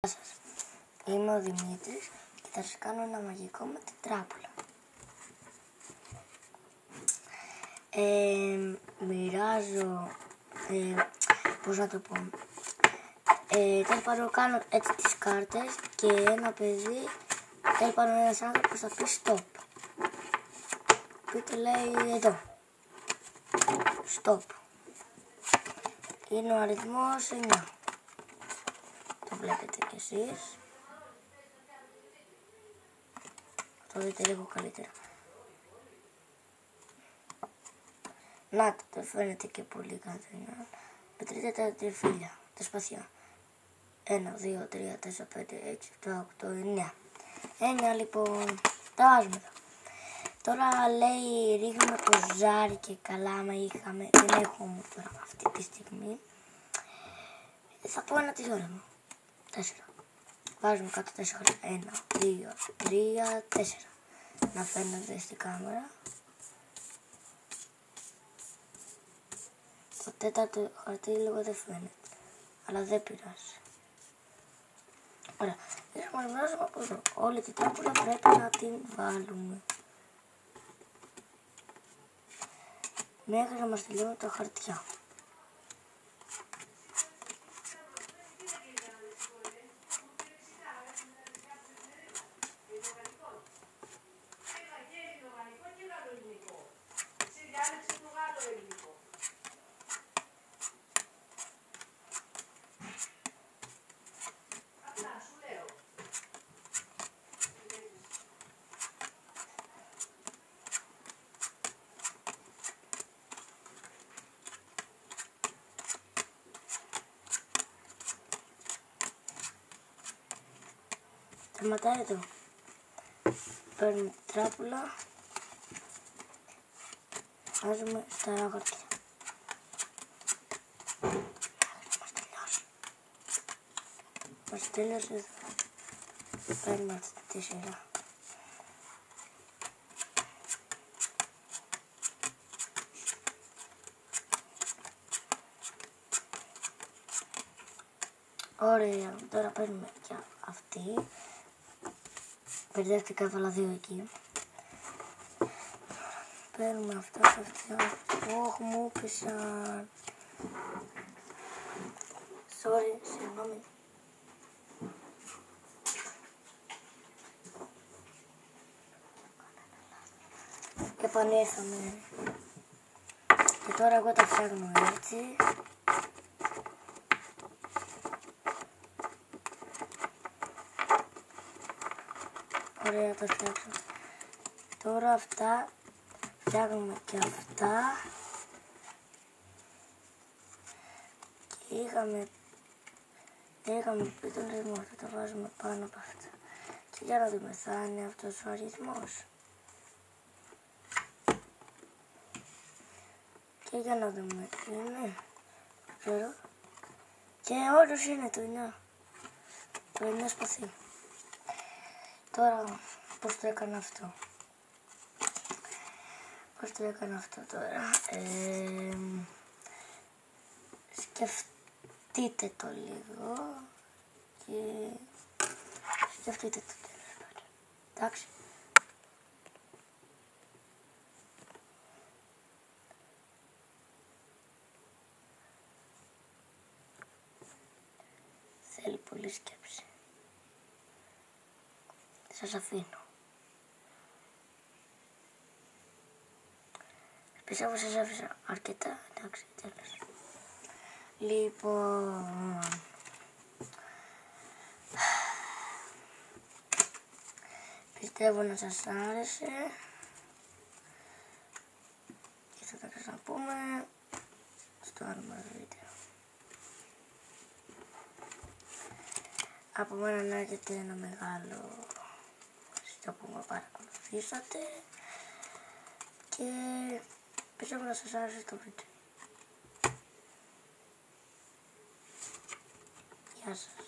Γεια σας, είμαι ο Δημήτρης και θα σας κάνω ένα μαγικό με την τράπουλα. Μοιράζω, πώς να το πω, τέλος πάντων κάνω έτσι τις κάρτες και ένα παιδί, τέλος πάντων ένας άνθρωπος θα πει stop. Και λέει εδώ, stop. Είναι ο αριθμός 9. Το βλέπετε κι εσείς. Το δείτε λίγο καλύτερα. Να το φαίνεται και πολύ καλά. Μετρείτε τα τριφύλια, τα σπαθιά. 1, 2, 3, 4, 5, 6, 7, 8, 9. 9 λοιπόν. Τα βάζουμε εδώ. Τώρα λέει ρίχνουμε το ζάρι και καλά άμα είχαμε. Δεν έχω όμως τώρα αυτή τη στιγμή. Θα πω ένα της ώρα μου. 4. Βάζουμε κάτω 4. 1, 2, 3, 4. Να φαίνεται στην κάμερα. Το τέταρτο χαρτί λίγο δεν φαίνεται. Αλλά δεν πειράζει. Ωραία. Βάζουμε από εδώ. Όλη την τράπουλα πρέπει να την βάλουμε. Μέχρι να μας τελειώνουν τα χαρτιά. Σταματάει εδώ. Παίρνουμε την τράπουλα. Βάζουμε στα άλλα χαρτιά. Μας τελειώσει εδώ. Παίρνουμε αυτή τη σειρά. Ωραία, τώρα παίρνουμε και αυτή. Μπερδεύτηκα, έβαλα 2 εκεί. Παίρνουμε αυτά τα αυτιά. Όχι, μου πέσαν. Sorry, συγγνώμη. Επανήρθαμε. Και τώρα εγώ τα φτιάχνω έτσι. Ωραία, τα φτιάξαμε. Τώρα αυτά φτιάχνουμε και αυτά. Και είχαμε πει τον αριθμό, θα τα βάζουμε πάνω από αυτά. Και για να δούμε, θα είναι αυτός ο αριθμός. Και για να δούμε, είναι, ξέρω. Και όντως είναι το 9. Το 9 σπαθί. Τώρα, πώς το έκανα αυτό. Πώς το έκανα αυτό τώρα. Σκεφτείτε το λίγο. Και σκεφτείτε το τέλος πάντων. Εντάξει. Θέλει πολύ σκέψη. Σας αφήνω. Πιστεύω σας άφησα αρκετά. Εντάξει, τέλος. Λοιπόν, πιστεύω να σας άρεσε και θα τα ξαναπούμε στο άλλο μας βίντεο. Από μένα να έρχεται ένα μεγάλο ευχαριστώ που με παρακολουθήσατε και πιστεύω να σας άρεσε το βίντεο. Γεια σας.